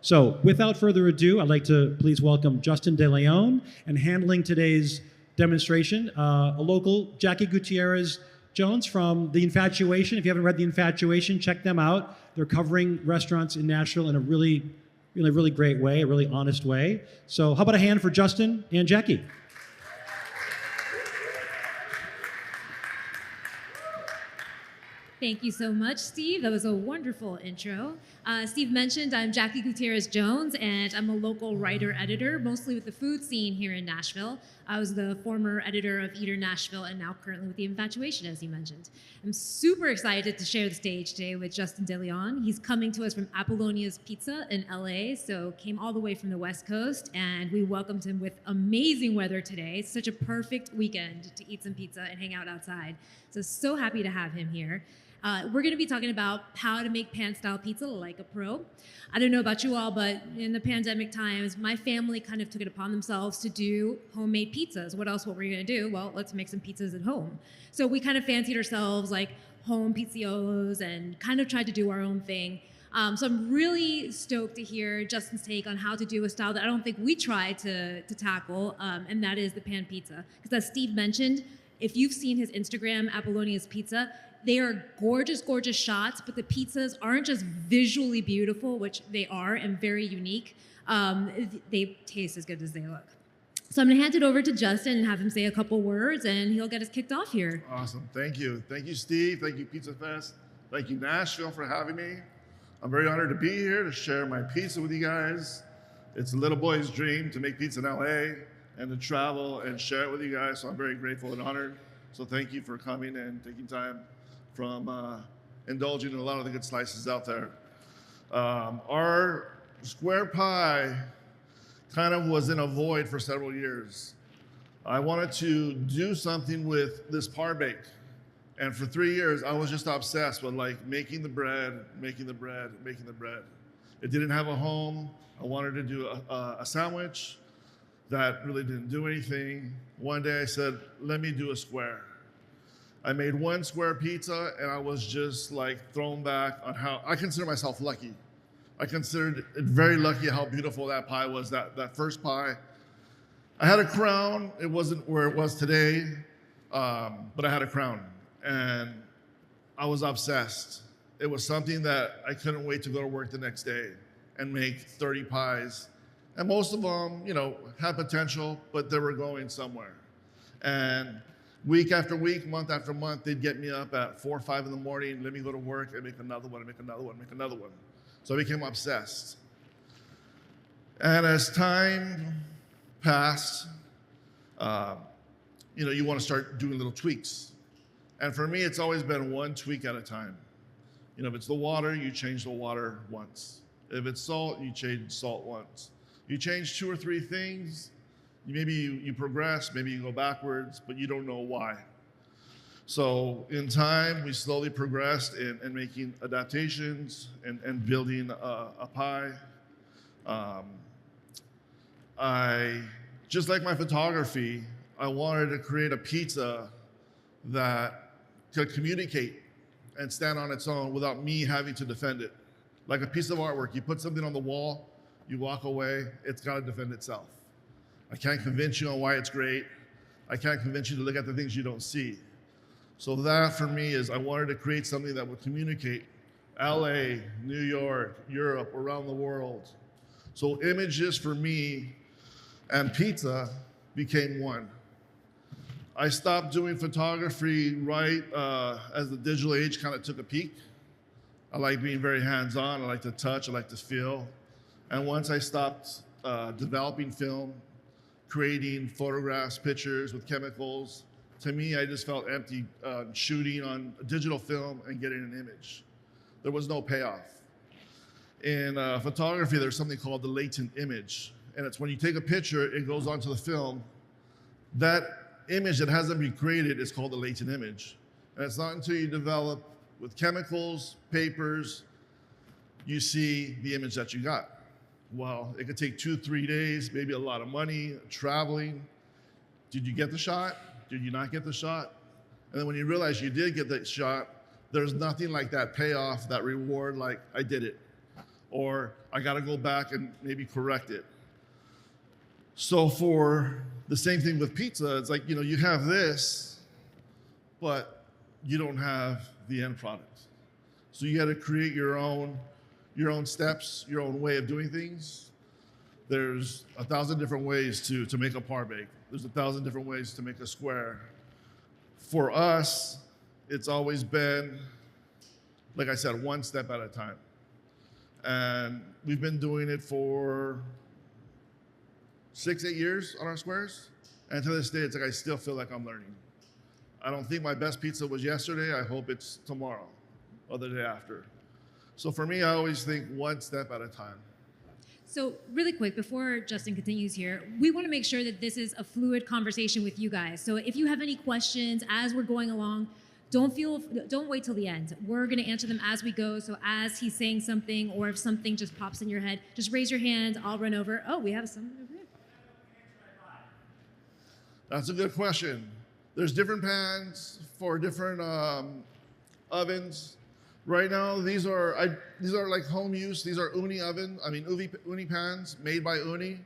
So without further ado, I'd like to please welcome Justin DeLeon, and handling today's demonstration, a local, Jackie Gutierrez Jones from The Infatuation. If you haven't read The Infatuation, check them out. They're covering restaurants in Nashville in a really great way, a really honest way. So how about a hand for Justin and Jackie? Thank you so much, Steve. That was a wonderful intro. Steve mentioned I'm Jackie Gutierrez Jones, and I'm a local writer-editor, mostly with the food scene here in Nashville. I was the former editor of Eater Nashville and now currently with The Infatuation, as you mentioned. I'm super excited to share the stage today with Justin DeLeon. He's coming to us from Apollonia's Pizza in LA, so came all the way from the West Coast, and we welcomed him with amazing weather today. It's such a perfect weekend to eat some pizza and hang out outside. So happy to have him here. We're going to be talking about how to make pan-style pizza like a pro. I don't know about you all, but in the pandemic times, my family kind of took it upon themselves to do homemade pizzas. What else were we going to do? Well, let's make some pizzas at home. So we kind of fancied ourselves like home pizziolos and kind of tried to do our own thing. So I'm really stoked to hear Justin's take on how to do a style that I don't think we tried to tackle, and that is the pan pizza. Because as Steve mentioned, if you've seen his Instagram, Apollonia's Pizza, they are gorgeous, gorgeous shots, but the pizzas aren't just visually beautiful, which they are, and very unique. They taste as good as they look. So I'm gonna hand it over to Justin and have him say a couple words, and he'll get us kicked off here. Awesome, thank you. Thank you, Steve. Thank you, Pizza Fest. Thank you, Nashville, for having me. I'm very honored to be here to share my pizza with you guys. It's a little boy's dream to make pizza in LA and to travel and share it with you guys, so I'm very grateful and honored. So thank you for coming and taking time from indulging in a lot of the good slices out there. Our square pie kind of was in a void for several years. I wanted to do something with this par bake. And for 3 years, I was just obsessed with like making the bread, making the bread, making the bread. It didn't have a home. I wanted to do a sandwich that really didn't do anything. One day I said, let me do a square. I made one square pizza, and I was just like thrown back on how, I consider myself lucky. I considered it very lucky how beautiful that pie was, that first pie. I had a crown. It wasn't where it was today, but I had a crown, and I was obsessed. It was something that I couldn't wait to go to work the next day and make 30 pies. And most of them, had potential, but they were going somewhere. And week after week, month after month, they'd get me up at 4 or 5 in the morning, let me go to work and make another one, and make another one, make another one. So I became obsessed. And as time passed, you want to start doing little tweaks. And for me, it's always been one tweak at a time. If it's the water, you change the water once. If it's salt, you change salt once. You change 2 or 3 things, maybe you progress, maybe you go backwards, but you don't know why. So in time, we slowly progressed in making adaptations and building a pie. Just like my photography, I wanted to create a pizza that could communicate and stand on its own without me having to defend it. Like a piece of artwork, you put something on the wall, you walk away, it's got to defend itself. I can't convince you on why it's great. I can't convince you to look at the things you don't see. So that for me is I wanted to create something that would communicate LA, New York, Europe, around the world. So images for me and pizza became one. I stopped doing photography right as the digital age kind of took a peak. I like being very hands-on. I like to touch. I like to feel. And once I stopped developing film, creating photographs, pictures with chemicals, to me, I just felt empty shooting on digital film and getting an image. There was no payoff. In photography, there's something called the latent image. And it's when you take a picture, it goes onto the film. That image that hasn't been created is called the latent image. And it's not until you develop with chemicals, papers, you see the image that you got. Well, it could take 2, 3 days, maybe a lot of money, traveling. Did you get the shot? Did you not get the shot? And then when you realize you did get that shot, there's nothing like that payoff, that reward, like I did it. or I got to go back and maybe correct it. So for the same thing with pizza, it's like, you have this, but you don't have the end product. So you got to create your own steps, your own way of doing things. There's 1,000 different ways to make a par bake. There's 1,000 different ways to make a square. For us, it's always been, like I said, one step at a time. And we've been doing it for 6-8 years on our squares. And to this day, it's like I still feel like I'm learning. I don't think my best pizza was yesterday. I hope it's tomorrow or the day after. So for me, I always think one step at a time. So really quick, before Justin continues here, we want to make sure that this is a fluid conversation with you guys. So if you have any questions as we're going along, don't wait till the end. We're going to answer them as we go. So as he's saying something, or if something just pops in your head, just raise your hand. I'll run over. Oh, we have someone over here. That's a good question. There's different pans for different ovens. Right now, these are like home use. These are uni pans made by Uni.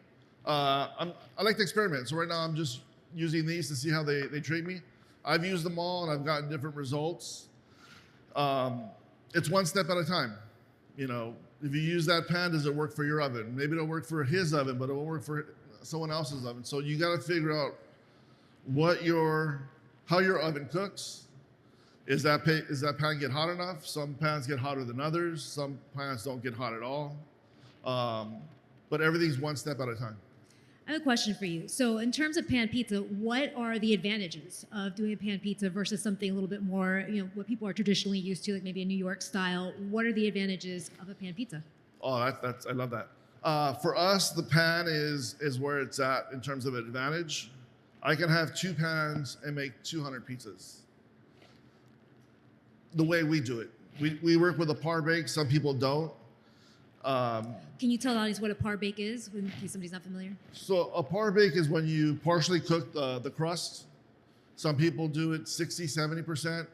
I like to experiment. So right now, I'm just using these to see how they treat me. I've used them all, and I've gotten different results. It's one step at a time. If you use that pan, does it work for your oven? Maybe it'll work for his oven, but it won't work for someone else's oven. So you got to figure out how your oven cooks. Is that pan get hot enough? Some pans get hotter than others. Some pans don't get hot at all. But everything's one step at a time. I have a question for you. So in terms of pan pizza, what are the advantages of doing a pan pizza versus something a little bit more, what people are traditionally used to, like maybe a New York style? What are the advantages of a pan pizza? Oh, I love that. For us, the pan is where it's at in terms of advantage. I can have 2 pans and make 200 pizzas. The way we do it. We work with a par bake. Some people don't. Can you tell the audience what a par bake is, in case somebody's not familiar? So a par bake is when you partially cook the crust. Some people do it 60, 70%.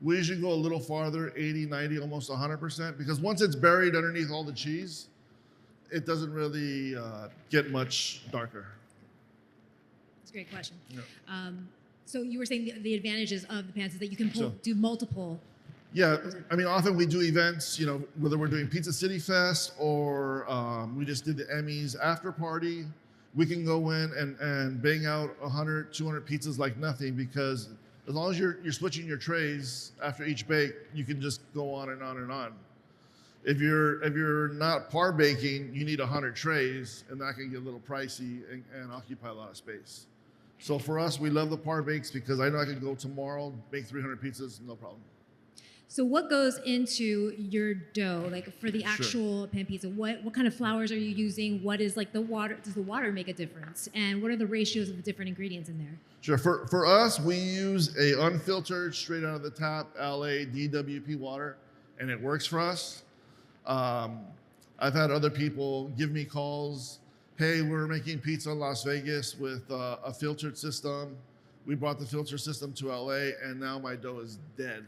We usually go a little farther, 80, 90, almost 100%, because once it's buried underneath all the cheese, it doesn't really get much darker. That's a great question. Yeah. So you were saying the advantages of the pans is that you can do multiple. Yeah, often we do events, whether we're doing Pizza City Fest or we just did the Emmys after party. We can go in and bang out 100, 200 pizzas like nothing, because as long as you're switching your trays after each bake, you can just go on and on and on. If you're not par baking, you need 100 trays, and that can get a little pricey and occupy a lot of space. So for us, we love the par bakes because I know I can go tomorrow, make 300 pizzas, no problem. So what goes into your dough, like for the actual pan pizza? What kind of flours are you using? What is like the water? Does the water make a difference? And what are the ratios of the different ingredients in there? Sure. For us, we use a unfiltered, straight out of the tap, LA DWP water, and it works for us. I've had other people give me calls. Hey, we're making pizza in Las Vegas with a filtered system. We brought the filter system to LA, and now my dough is dead.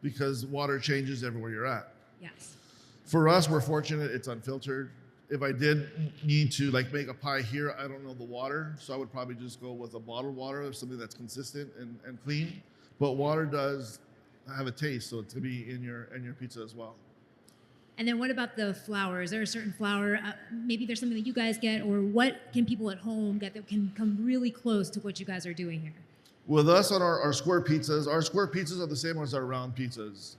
Because water changes everywhere you're at. Yes. For us, we're fortunate it's unfiltered. If I did need to make a pie here, I don't know the water, so I would probably just go with a bottled water or something that's consistent and clean. But water does have a taste, so it's gonna be in your pizza as well. And then what about the flour? Is there a certain flour? Maybe there's something that you guys get, or what can people at home get that can come really close to what you guys are doing here? With us on our square pizzas are the same as our round pizzas.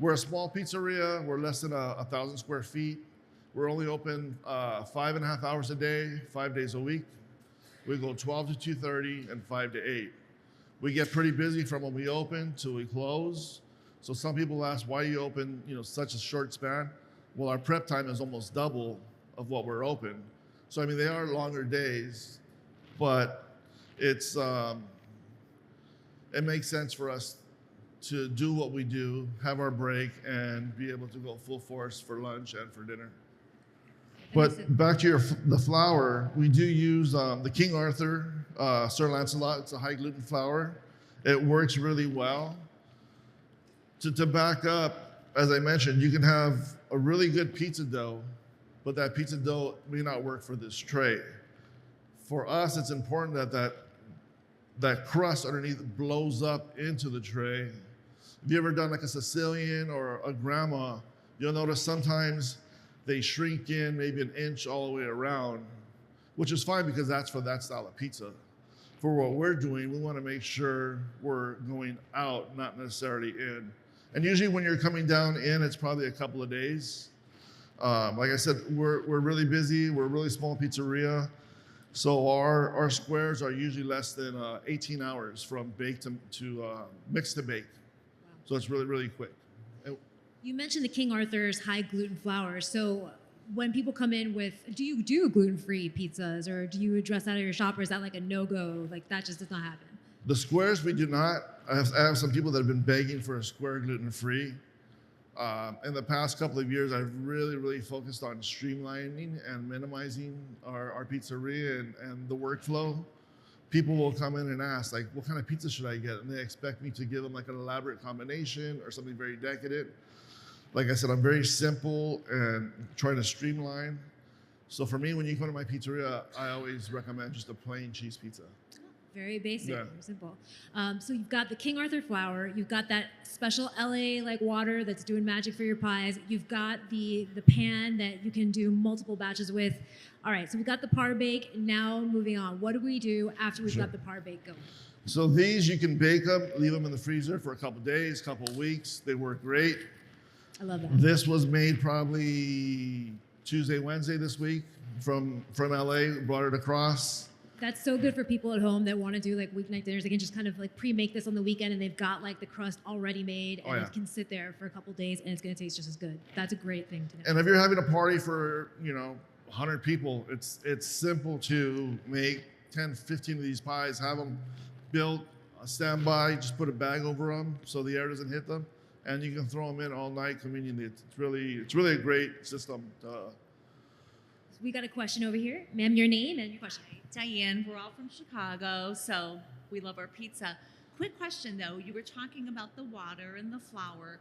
We're a small pizzeria. We're less than 1,000 square feet. We're only open 5.5 hours a day, 5 days a week. We go 12 to 2:30 and 5 to 8. We get pretty busy from when we open till we close. So some people ask, why you open such a short span? Well, our prep time is almost double of what we're open. So they are longer days, but it's it makes sense for us to do what we do, have our break, and be able to go full force for lunch and for dinner. But back to the flour, we do use the King Arthur Sir Lancelot. It's a high gluten flour. It works really well. To back up, as I mentioned, you can have a really good pizza dough, but that pizza dough may not work for this tray. For us, it's important that crust underneath blows up into the tray. If you ever done like a Sicilian or a grandma, you'll notice sometimes they shrink in maybe an inch all the way around, which is fine because that's for that style of pizza. For what we're doing, we want to make sure we're going out, not necessarily in. And usually when you're coming down in, it's probably a couple of days. Like I said, we're really busy. We're a really small pizzeria. So our squares are usually less than 18 hours from bake to mix to bake. Wow. So it's really, really quick. You mentioned the King Arthur's high gluten flour. So when people come in with, do you do gluten-free pizzas, or do you address that at your shop, or is that like a no-go? Like that just does not happen? The squares we do not. I have some people that have been begging for a square gluten-free. In the past couple of years, I've really focused on streamlining and minimizing our pizzeria and the workflow. People will come in and ask, like, what kind of pizza should I get? And they expect me to give them like an elaborate combination or something very decadent. Like I said, I'm very simple and trying to streamline. So for me, when you come to my pizzeria, I always recommend just a plain cheese pizza. Very basic, Yeah. very simple. So you've got the King Arthur flour. You've got that special LA like water that's doing magic for your pies. You've got the pan that you can do multiple batches with. All right, so we've got the par bake. Now moving on. What do we do after we've got the par bake going? So these, you can bake them, leave them in the freezer for a couple days, couple weeks. They work great. I love that. This was made probably Tuesday, Wednesday this week from LA, brought it across. That's so good for people at home that want to do like weeknight dinners. They can just kind of like pre-make this on the weekend, and they've got like the crust already made, and it can sit there for a couple days, and it's going to taste just as good. That's a great thing to know. And if you're having a party for 100 people, it's simple to make 10, 15 of these pies, have them built, stand by, just put a bag over them so the air doesn't hit them, and you can throw them in all night conveniently. It's really a great system. We got a question over here. Ma'am, your name and your question. Diane, we're all from Chicago, so we love our pizza. Quick question though, you were talking about the water and the flour,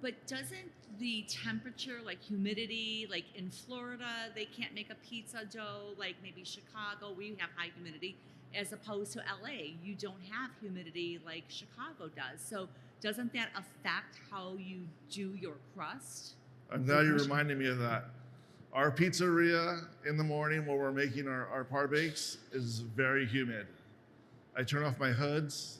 but doesn't the temperature, like humidity, like in Florida, they can't make a pizza dough, like maybe Chicago, we have high humidity, as opposed to LA, you don't have humidity like Chicago does. So doesn't that affect how you do your crust? I'm glad you reminded me of that. Our pizzeria in the morning when we're making our par bakes is very humid. I turn off my hoods.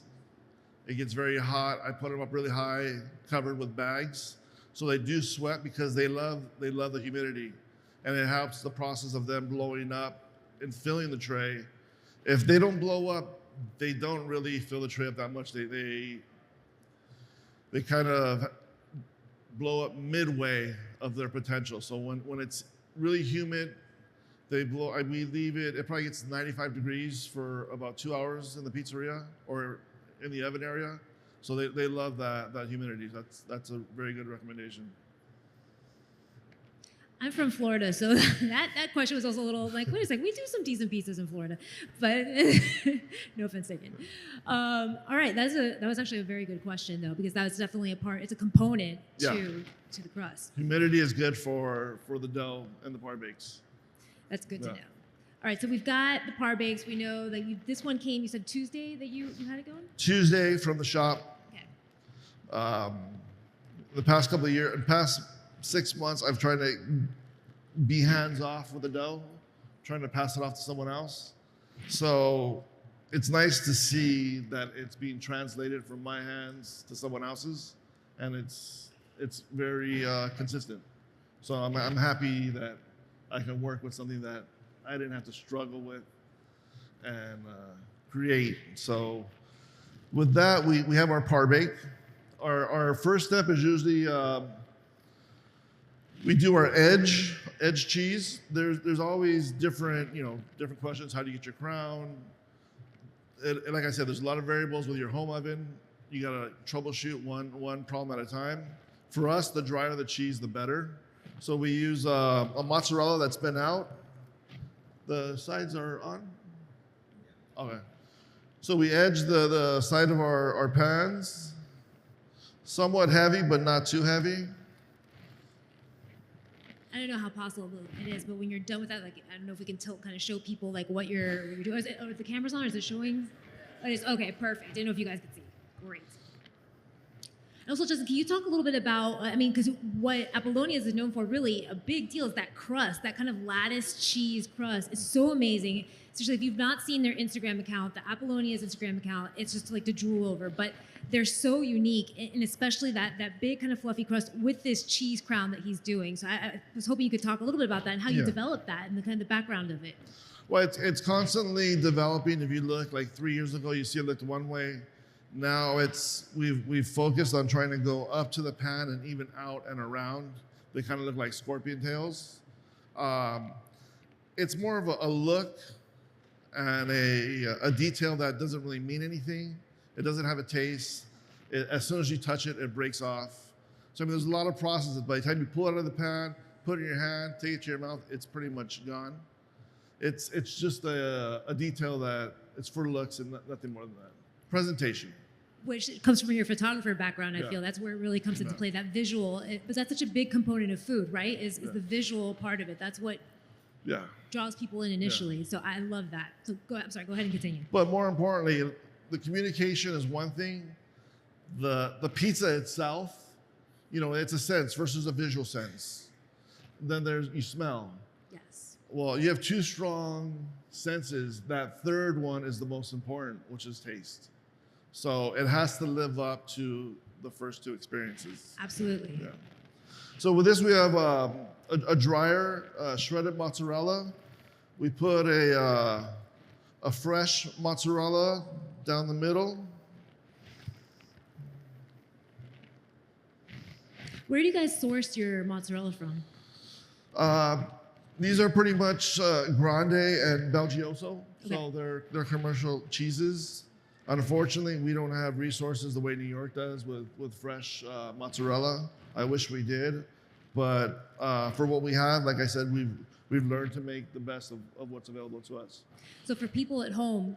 It gets very hot. I put them up really high, covered with bags. So they do sweat because they love the humidity. And it helps the process of them blowing up and filling the tray. If they don't blow up, they don't really fill the tray up that much. They kind of blow up midway of their potential. So when it's really humid, we leave it probably gets 95 degrees for about 2 hours in the pizzeria or in the oven area. So they love that humidity. That's a very good recommendation. I'm from Florida, so that question was also a little like, wait a second, we do some decent pizzas in Florida, but no offense taken. All right, that was actually a very good question though, because that was definitely it's a component to the crust. Humidity is good for the dough and the par bakes. That's good to know. All right, so we've got the par bakes. We know that this one came, you said Tuesday that you had it going? Tuesday from the shop. Okay. The past couple of years, past 6 months, I've tried to be hands-off with the dough, trying to pass it off to someone else. So it's nice to see that it's being translated from my hands to someone else's, and it's very consistent. So I'm happy that I can work with something that I didn't have to struggle with and create. So with that, we have our par bake. Our first step is usually we do our edge cheese. There's always different questions. How do you get your crown? And like I said, there's a lot of variables with your home oven. You gotta troubleshoot one problem at a time. For us, the drier the cheese, the better. So we use a mozzarella that's been out. The sides are on? Okay. So we edge the side of our pans. Somewhat heavy, but not too heavy. I don't know how possible it is, but when you're done with that, like, I don't know if we can kind of show people like what you're doing. Are the cameras on? Or is it showing? Oh, it is. Okay, perfect. Didn't know if you guys could see. Great. And also, Justin, can you talk a little bit about, I mean, because what Apollonia is known for, really a big deal, is that crust, that kind of lattice cheese crust is so amazing. Especially if you've not seen their Instagram account, the Apollonia's Instagram account, it's just like to drool over. But they're so unique, and especially that big kind of fluffy crust with this cheese crown that he's doing. So I was hoping you could talk a little bit about that and how you developed that and the kind of the background of it. Well, it's constantly developing. If you look, like 3 years ago, you see it looked one way. Now we've focused on trying to go up to the pan and even out and around. They kind of look like scorpion tails. It's more of a look and a detail that doesn't really mean anything. It doesn't have a taste. As soon as you touch it, it breaks off. So I mean, there's a lot of processes. By the time you pull it out of the pan, put it in your hand, take it to your mouth, it's pretty much gone. It's just a detail that it's for looks and nothing more than that. Presentation. Which comes from your photographer background, I feel. That's where it really comes into play, that visual. But that's such a big component of food, right? Is the visual part of it. That's what draws people in initially. So I love that. So go ahead and continue. But more importantly, the communication is one thing. The pizza itself, you know, it's a sense versus a visual sense. Then you smell. Yes. Well, you have two strong senses. That third one is the most important, which is taste. So it has to live up to the first two experiences. Absolutely. Yeah. So with this, we have a dryer, shredded mozzarella. We put a fresh mozzarella down the middle. Where do you guys source your mozzarella from? These are pretty much Grande and Belgioso, Okay. so they're commercial cheeses. Unfortunately, we don't have resources the way New York does with fresh mozzarella. I wish we did, but for what we have, like I said, we've learned to make the best of what's available to us. So for people at home,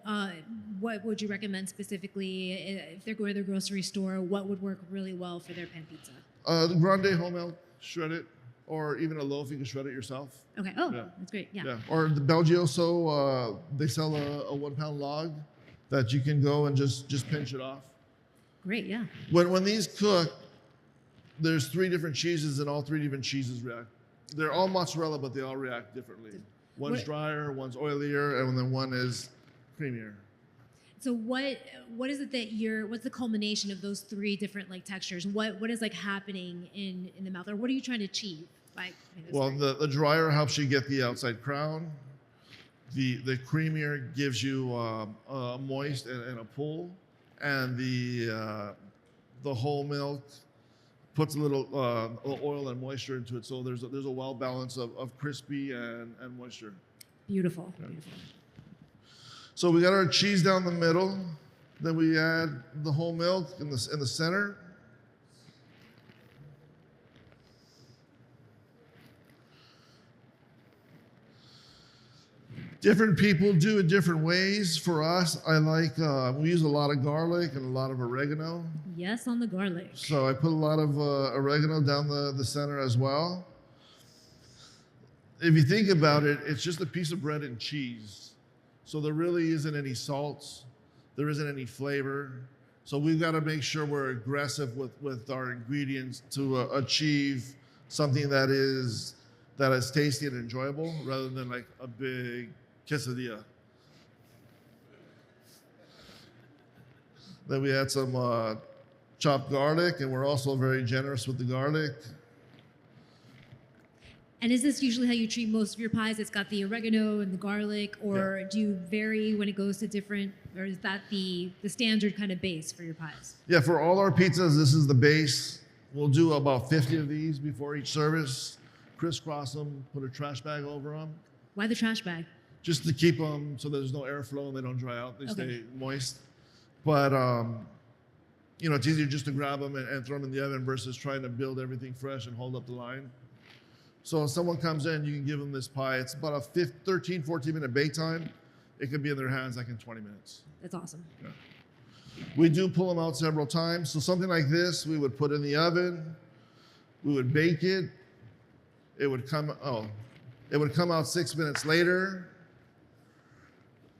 what would you recommend specifically if they're going to their grocery store? What would work really well for their pan pizza? The Grande whole milk, shred it, or even a loaf, you can shred it yourself. Okay. Oh, Yeah. that's great. Yeah. Or the Belgioso, they sell a 1 pound log that you can go and just pinch it off. Great. Yeah. When these cook, there's 3 different cheeses, and all 3 different cheeses react. They're all mozzarella, but they all react differently. One's drier, one's oilier, and then one is creamier. So what is it that what's the culmination of those 3 different like textures? What is like happening in the mouth, or what are you trying to achieve by? Well, the drier helps you get the outside crown. The creamier gives you a moist and a pull, and the whole milk puts a little oil and moisture into it. So there's a well balance of crispy and moisture. Beautiful. Yeah. Beautiful. So we got our cheese down the middle. Then we add the whole milk in the center. Different people do it different ways. For us, I like, we use a lot of garlic and a lot of oregano. Yes, on the garlic. So I put a lot of oregano down the center as well. If you think about it, it's just a piece of bread and cheese. So there really isn't any salt. There isn't any flavor. So we've got to make sure we're aggressive with our ingredients to achieve something that is tasty and enjoyable rather than like a big quesadilla. Then we add some chopped garlic, and we're also very generous with the garlic. And is this usually how you treat most of your pies? It's got the oregano and the garlic, or do you vary when it goes to different, or is that the standard kind of base for your pies? Yeah, for all our pizzas, this is the base. We'll do about 50 of these before each service. Crisscross them, put a trash bag over them. Why the trash bag? Just to keep them so there's no airflow and they don't dry out. They stay moist. But, it's easier just to grab them and throw them in the oven versus trying to build everything fresh and hold up the line. So if someone comes in, you can give them this pie. It's about a 13, 14-minute bake time. It can be in their hands like in 20 minutes. That's awesome. Yeah. We do pull them out several times. So something like this, we would put in the oven. We would bake it. it would come out 6 minutes later.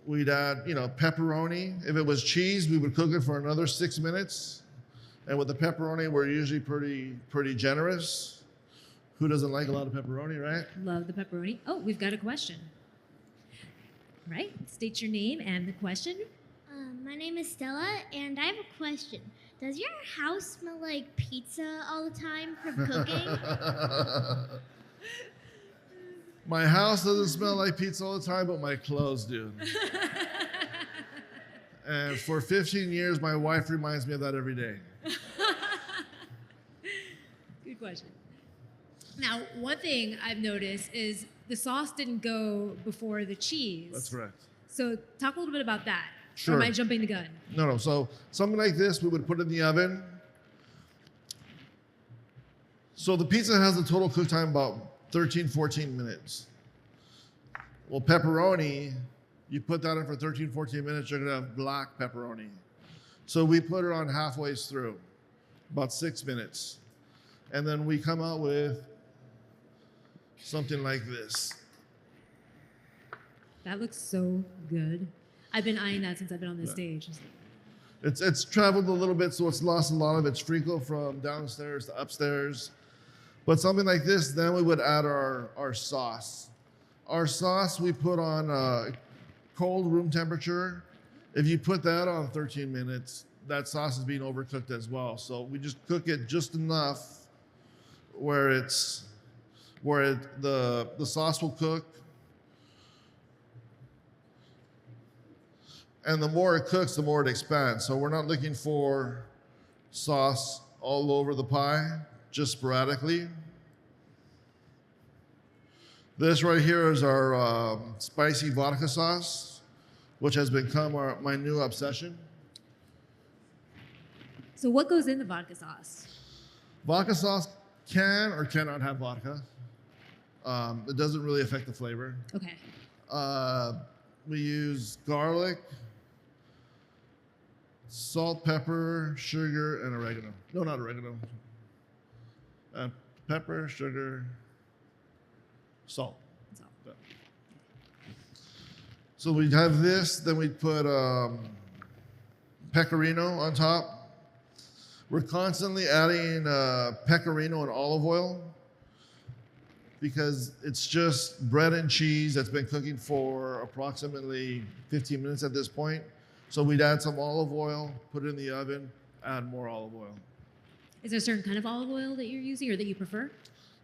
We'd add, pepperoni. If it was cheese, we would cook it for another 6 minutes. And with the pepperoni, we're usually pretty generous. Who doesn't like a lot of pepperoni, right? Love the pepperoni. Oh, we've got a question. Right, state your name and the question. My name is Stella, and I have a question. Does your house smell like pizza all the time from cooking? My house doesn't smell like pizza all the time, but my clothes do. And for 15 years, my wife reminds me of that every day. Good question. Now, one thing I've noticed is the sauce didn't go before the cheese. That's correct. So talk a little bit about that. Sure. Or am I jumping the gun? No. So something like this, we would put in the oven. So the pizza has a total cook time about 13, 14 minutes. Well, pepperoni, you put that in for 13, 14 minutes, you're gonna have black pepperoni. So we put it on halfway through, about 6 minutes. And then we come out with something like this. That looks so good. I've been eyeing that since I've been on this stage. It's traveled a little bit, so it's lost a lot of its treacle from downstairs to upstairs. But something like this, then we would add our sauce. Our sauce we put on cold room temperature. If you put that on 13 minutes, that sauce is being overcooked as well. So we just cook it just enough where the sauce will cook. And the more it cooks, the more it expands. So we're not looking for sauce all over the pie, just sporadically. This right here is our spicy vodka sauce, which has become my new obsession. So what goes in the vodka sauce? Vodka sauce can or cannot have vodka. It doesn't really affect the flavor. Okay. We use garlic, salt, pepper, sugar, and oregano. No, not oregano. Pepper, sugar, salt. So we'd have this, then we'd put pecorino on top. We're constantly adding pecorino and olive oil because it's just bread and cheese that's been cooking for approximately 15 minutes at this point. So we'd add some olive oil, put it in the oven, add more olive oil. Is there a certain kind of olive oil that you're using or that you prefer?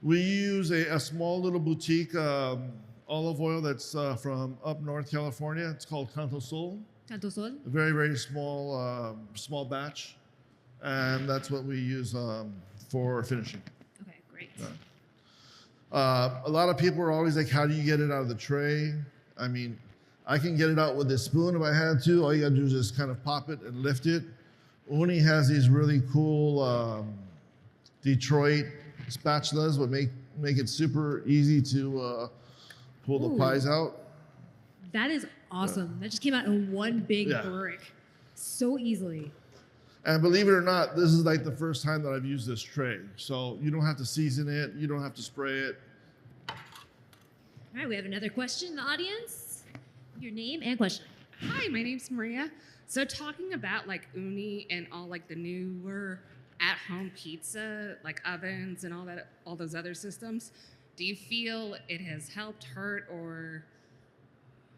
We use a small little boutique olive oil that's from up North California. It's called Canto Sol. Canto Sol? A very, very small batch. And that's what we use for finishing. Okay, great. A lot of people are always like, how do you get it out of the tray? I mean, I can get it out with a spoon if I had to. All you gotta do is just kind of pop it and lift it. Uni has these really cool Detroit spatulas that make it super easy to pull the pies out. That is awesome. That just came out in one big brick so easily. And believe it or not, this is like the first time that I've used this tray. So you don't have to season it. You don't have to spray it. All right, we have another question in the audience. Your name and question. Hi, my name's Maria. So talking about like uni and all like the newer at-home pizza, like ovens and all those other systems, do you feel it has helped, hurt, or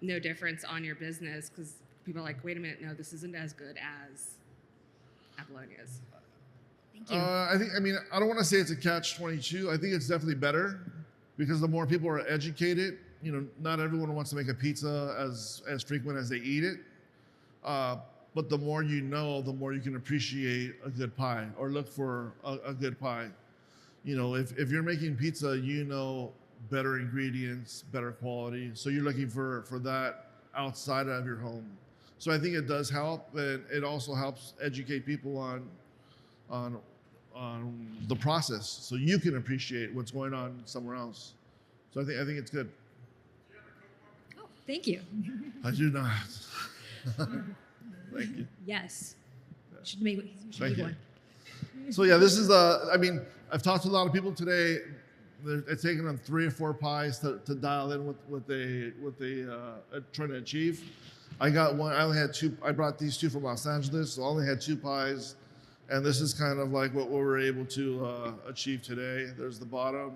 no difference on your business? Because people are like, wait a minute, no, this isn't as good as Apollonia's. Thank you. I don't want to say it's a catch-22. I think it's definitely better because the more people are educated, not everyone wants to make a pizza as frequent as they eat it. But the more you know, the more you can appreciate a good pie or look for a good pie. If you're making pizza, better ingredients, better quality. So you're looking for that outside of your home. So I think it does help, and it also helps educate people on the process, so you can appreciate what's going on somewhere else. So I think it's good. Oh, thank you. I do not. Thank you. Yes. Should make Thank you. one. So yeah, this is I've talked to a lot of people today. It's taken them 3 or 4 pies to dial in what they trying to achieve. I got one. I only had 2. I brought these 2 from Los Angeles, so I only had 2 pies, and this is kind of like what we were able to achieve today. There's the bottom.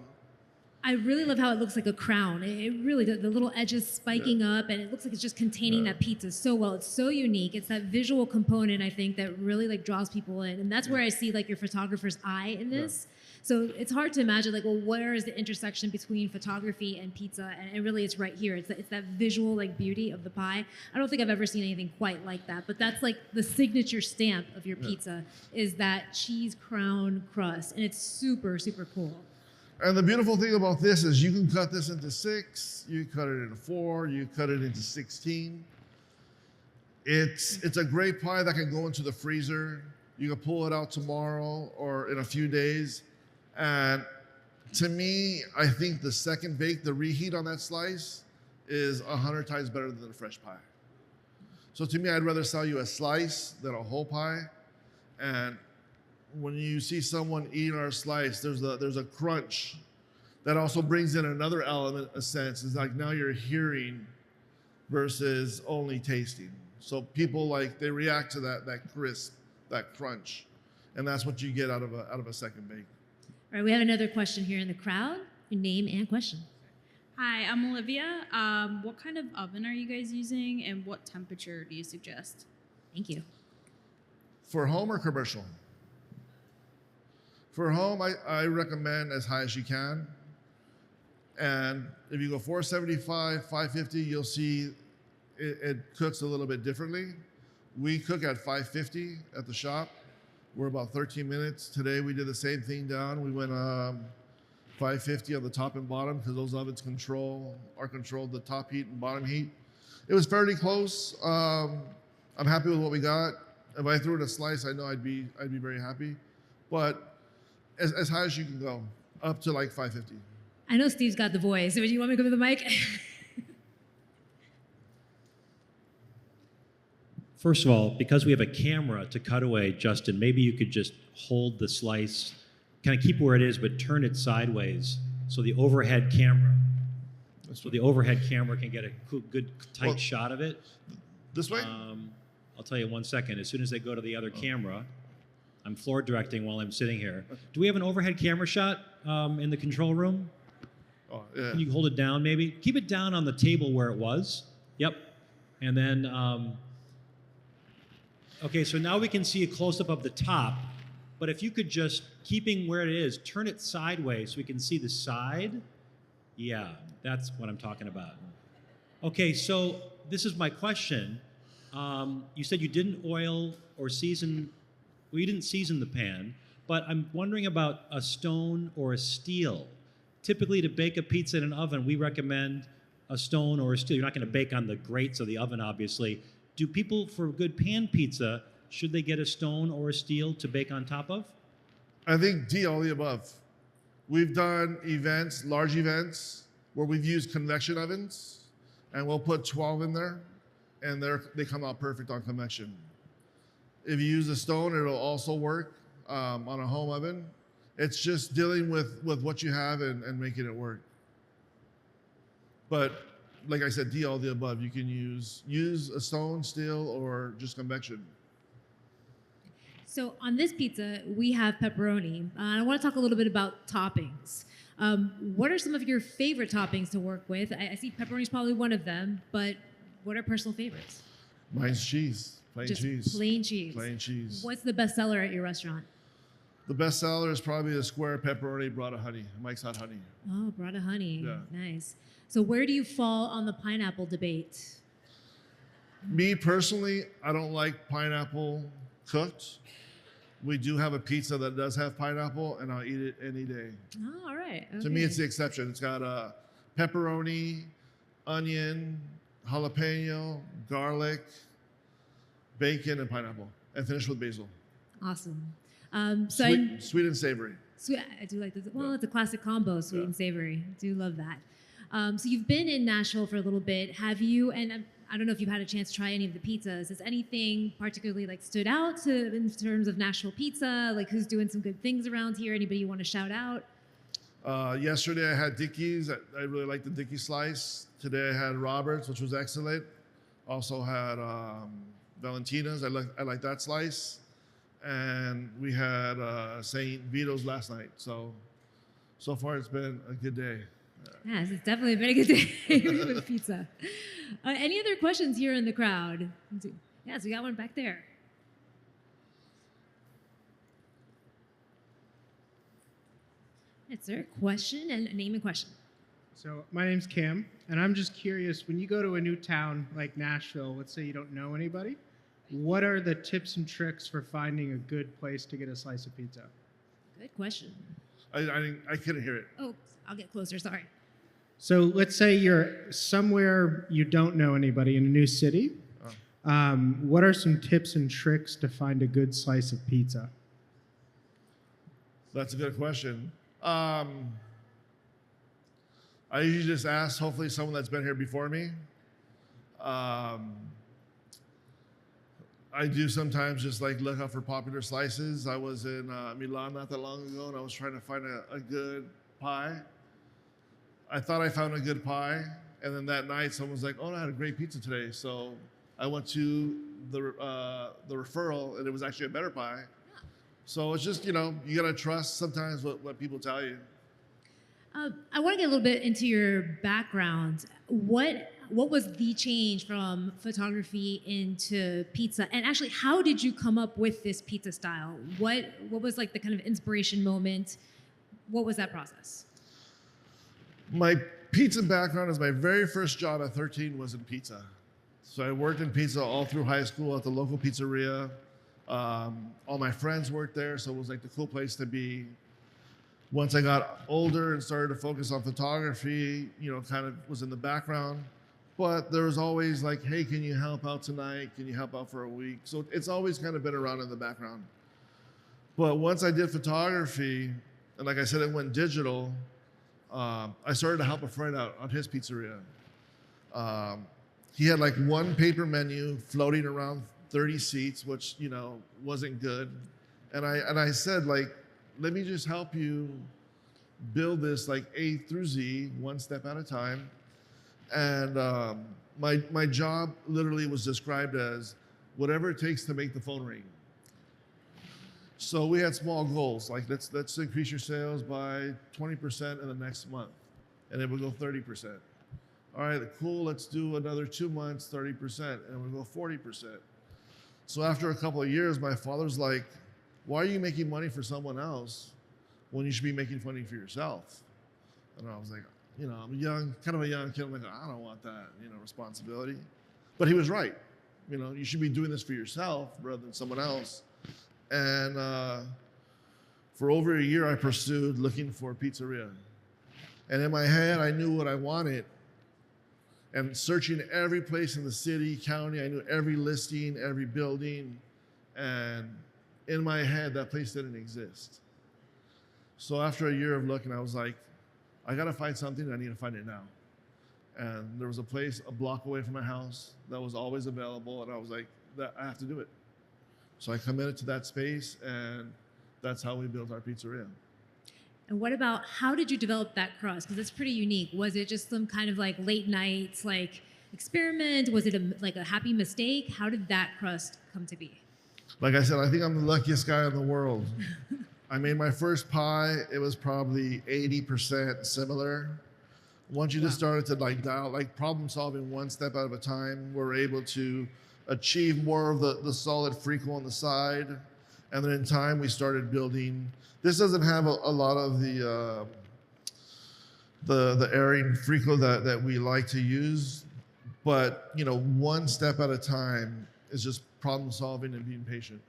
I really love how it looks like a crown. It really does. The little edges spiking up, and it looks like it's just containing that pizza so well. It's so unique. It's that visual component, I think, that really like draws people in, and that's where I see like your photographer's eye in this. So it's hard to imagine like, well, where is the intersection between photography and pizza? And it really is right here. It's that visual like beauty of the pie. I don't think I've ever seen anything quite like that, but that's like the signature stamp of your pizza is that cheese crown crust, and it's super, super cool. And the beautiful thing about this is you can cut this into 6, you cut it into 4, you cut it into 16. It's a great pie that can go into the freezer. You can pull it out tomorrow or in a few days. And to me, I think the second bake, the reheat on that slice is 100 times better than a fresh pie. So to me, I'd rather sell you a slice than a whole pie. And when you see someone eat our slice, there's a crunch that also brings in another element, a sense. It's like now you're hearing versus only tasting. So people they react to that crisp, that crunch, and that's what you get out of a second bake. All right, we have another question here in the crowd. Your name and question. Hi, I'm Olivia. What kind of oven are you guys using, and what temperature do you suggest? Thank you. For home or commercial? For home, I recommend as high as you can. And if you go 475, 550, you'll see it cooks a little bit differently. We cook at 550 at the shop. We're about 13 minutes. Today we did the same thing down. We went 550 on the top and bottom because those ovens control the top heat and bottom heat. It was fairly close. I'm happy with what we got. If I threw in a slice, I know I'd be very happy. But as high as you can go, up to like 550. I know Steve's got the voice. So do you want me to go to the mic? First of all, because we have a camera to cut away, Justin, maybe you could just hold the slice, kind of keep where it is, but turn it sideways so the overhead camera can get a good tight shot of it. This way? I'll tell you 1 second. As soon as they go to the other camera, I'm floor directing while I'm sitting here. Do we have an overhead camera shot in the control room? Oh, yeah. Can you hold it down maybe? Keep it down on the table where it was. Yep. And then, okay, so now we can see a close-up of the top, but if you could just, keeping where it is, turn it sideways so we can see the side. Yeah, that's what I'm talking about. Okay, so this is my question. You said you didn't oil or season, well, you didn't season the pan, but I'm wondering about a stone or a steel. Typically, to bake a pizza in an oven, we recommend a stone or a steel. You're not going to bake on the grates of the oven, obviously. Do people, for good pan pizza, should they get a stone or a steel to bake on top of? I think D, all the above. We've done events, large events, where we've used convection ovens, and we'll put 12 in there, and they come out perfect on convection. If you use a stone, it'll also work on a home oven. It's just dealing with what you have and making it work. But like I said, D, all the above. You can use a stone, steel, or just convection. So on this pizza, we have pepperoni. I want to talk a little bit about toppings. What are some of your favorite toppings to work with? I see pepperoni is probably one of them, but what are personal favorites? Mine's cheese, plain cheese. Plain cheese. Plain cheese. What's the best seller at your restaurant? The best seller is probably the square pepperoni Brata honey, Mike's Hot Honey. Oh, Brata honey. Yeah. Nice. So where do you fall on the pineapple debate? Me personally, I don't like pineapple cooked. We do have a pizza that does have pineapple, and I'll eat it any day. Oh, all right. Okay. To me, it's the exception. It's got pepperoni, onion, jalapeno, garlic, bacon, and pineapple, and finish with basil. Awesome. Sweet and savory. Sweet, I do like this. Well, it's a classic combo, sweet and savory. I do love that. So you've been in Nashville for a little bit. Have you, and I don't know if you've had a chance to try any of the pizzas. Has anything particularly stood out in terms of Nashville pizza? Like who's doing some good things around here? Anybody you want to shout out? Yesterday I had Dickie's. I really liked the Dickie slice. Today I had Robert's, which was excellent. Also had Valentina's. I like that slice. And we had St. Vito's last night. So far it's been a good day. Yes, it's definitely been a good day with pizza. Any other questions here in the crowd? Yes, we got one back there. Yes, sir. Question and name and question. So my name's Cam, and I'm just curious, when you go to a new town like Nashville, let's say you don't know anybody, what are the tips and tricks for finding a good place to get a slice of pizza? Good question. I couldn't hear it. Oh, I'll get closer, sorry. So let's say you're somewhere you don't know anybody in a new city. What are some tips and tricks to find a good slice of pizza? That's a good question. I usually just ask, hopefully, someone that's been here before me. I do sometimes just like look out for popular slices. I was in Milan not that long ago, and I was trying to find a good pie. I thought I found a good pie, and then that night someone was like, "Oh, I had a great pizza today." So I went to the referral, and it was actually a better pie. So it's just, you gotta trust sometimes what people tell you. I want to get a little bit into your background. What was the change from photography into pizza? And actually, how did you come up with this pizza style? What was like the kind of inspiration moment? What was that process? My pizza background is my very first job at 13 was in pizza. So I worked in pizza all through high school at the local pizzeria. All my friends worked there, so it was like the cool place to be. Once I got older and started to focus on photography, kind of was in the background. But there was always like, hey, can you help out tonight? Can you help out for a week? So it's always kind of been around in the background. But once I did photography, and like I said, it went digital, I started to help a friend out on his pizzeria. He had like one paper menu floating around 30 seats, which, wasn't good. And I said, like, let me just help you build this like A through Z, one step at a time. And my job literally was described as whatever it takes to make the phone ring. So we had small goals, like let's increase your sales by 20% in the next month, and it would go 30%. All right, cool, let's do another 2 months, 30%, and it would go 40%. So after a couple of years, my father's like, why are you making money for someone else when you should be making money for yourself? And I was like, I'm kind of a young kid. I'm like, I don't want that, responsibility. But he was right. You should be doing this for yourself rather than someone else. And for over a year, I pursued looking for a pizzeria. And in my head, I knew what I wanted. And searching every place in the city, county, I knew every listing, every building. And in my head, that place didn't exist. So after a year of looking, I was like, I gotta find something, and I need to find it now. And there was a place a block away from my house that was always available, and I was like, I have to do it. So I committed to that space, and that's how we built our pizzeria. And what about, how did you develop that crust? Because it's pretty unique. Was it just some kind of like late nights, like experiment? Was it a happy mistake? How did that crust come to be? Like I said, I think I'm the luckiest guy in the world. I made my first pie. It was probably 80% similar. Once you just started to dial, problem solving one step at a time, we're able to achieve more of the solid frico on the side. And then in time, we started building. This doesn't have a lot of the airing frico that we like to use, but one step at a time is just problem solving and being patient.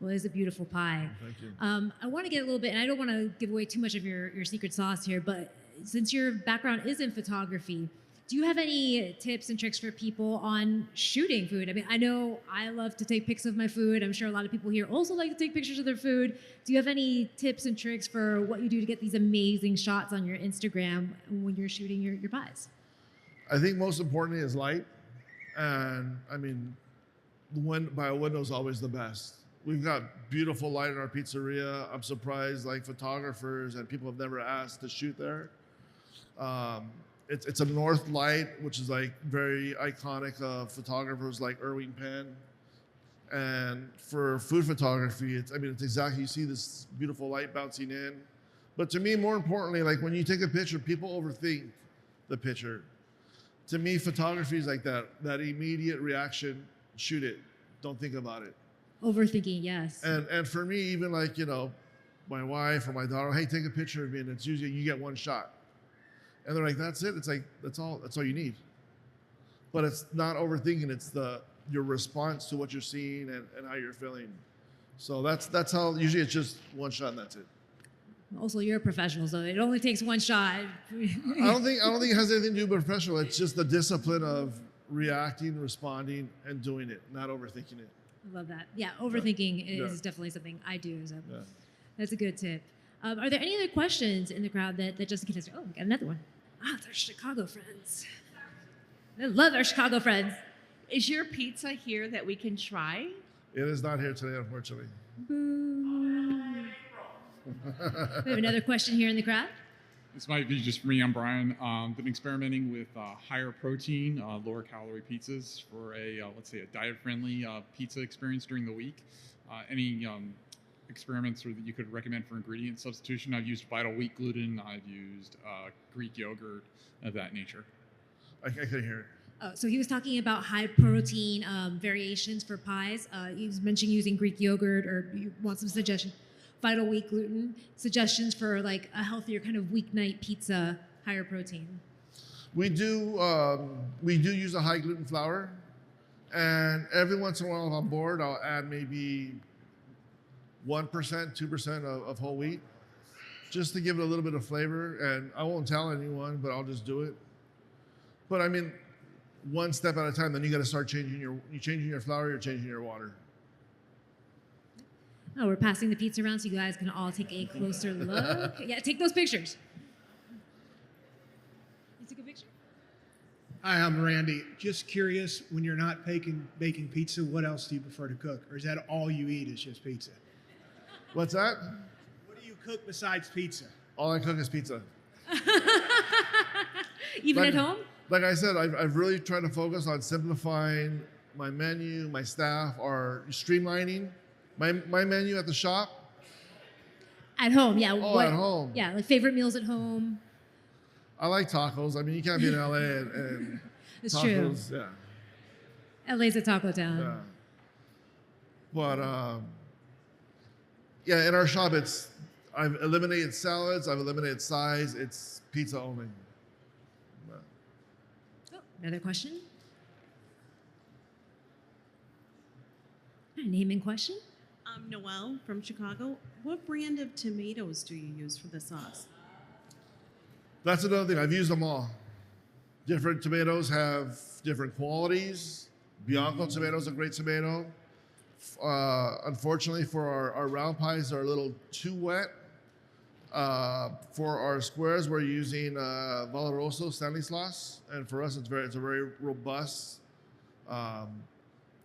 Well, it is a beautiful pie. Thank you. I want to get a little bit, and I don't want to give away too much of your secret sauce here, but since your background is in photography, do you have any tips and tricks for people on shooting food? I mean, I know I love to take pics of my food. I'm sure a lot of people here also like to take pictures of their food. Do you have any tips and tricks for what you do to get these amazing shots on your Instagram when you're shooting your pies? I think most importantly is light. And I mean, by a window is always the best. We've got beautiful light in our pizzeria. I'm surprised, like photographers and people have never asked to shoot there. It's a north light, which is like very iconic of photographers like Irving Penn. And for food photography, it's exactly, you see this beautiful light bouncing in. But to me, more importantly, like when you take a picture, people overthink the picture. To me, photography is like that immediate reaction, shoot it, don't think about it. Overthinking, yes. And for me, even like, my wife or my daughter, hey, take a picture of me, and it's usually you get one shot. And they're like, that's it? It's like, that's all you need. But it's not overthinking, it's your response to what you're seeing and how you're feeling. So that's how, usually it's just one shot and that's it. Also, you're a professional, so it only takes one shot. I don't think it has anything to do with professional. It's just the discipline of reacting, responding, and doing it, not overthinking it. I love that. Yeah, overthinking is definitely something I do. So that's a good tip. Are there any other questions in the crowd that Justin can answer? Oh, we got another one. It's our Chicago friends. I love our Chicago friends. Is your pizza here that we can try? It is not here today, unfortunately. Boo. We have another question here in the crowd. This might be just for me. I'm Brian. Been experimenting with higher protein, lower calorie pizzas for let's say a diet-friendly pizza experience during the week. Any experiments that you could recommend for ingredient substitution? I've used Vital Wheat gluten. I've used Greek yogurt of that nature. I couldn't hear it. So he was talking about high protein variations for pies. He was mentioning using Greek yogurt, or you want some suggestion. Vital Wheat gluten, suggestions for like a healthier kind of weeknight pizza, higher protein. We do use a high gluten flour, and every once in a while, if I'm bored, I'll add maybe 1%, 2% of whole wheat, just to give it a little bit of flavor. And I won't tell anyone, but I'll just do it. But I mean, one step at a time. Then you got to start changing your flour, you're changing your water. Oh, we're passing the pizza around so you guys can all take a closer look. Yeah, take those pictures. You took a picture? Hi, I'm Randy. Just curious, when you're not baking pizza, what else do you prefer to cook? Or is that all you eat is just pizza? What's that? What do you cook besides pizza? All I cook is pizza. Even at home? Like I said, I've really tried to focus on simplifying my menu, my staff, or streamlining. My menu at the shop? At home, yeah. Oh, at home. Yeah, like favorite meals at home. I like tacos. I mean, you can't be in LA and It's tacos. true. Yeah. LA's a taco town. Yeah. But in our shop, I've eliminated salads. I've eliminated sides. It's pizza only. Oh, another question? Name and question? I'm Noelle from Chicago. What brand of tomatoes do you use for the sauce? That's another thing. I've used them all. Different tomatoes have different qualities. Bianco tomato is a great tomato. Unfortunately, for our round pies, they're a little too wet. For our squares, we're using Valoroso Stanislas, and for us, it's a very robust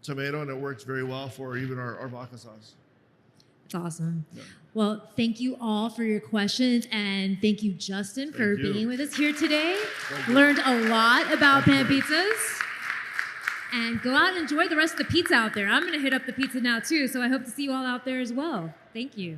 tomato, and it works very well for even our vodka sauce. That's awesome. Yeah. Well, thank you all for your questions, and thank you, Justin, for being with us here today. Learned a lot about pan pizzas. And go out and enjoy the rest of the pizza out there. I'm going to hit up the pizza now, too, so I hope to see you all out there as well. Thank you.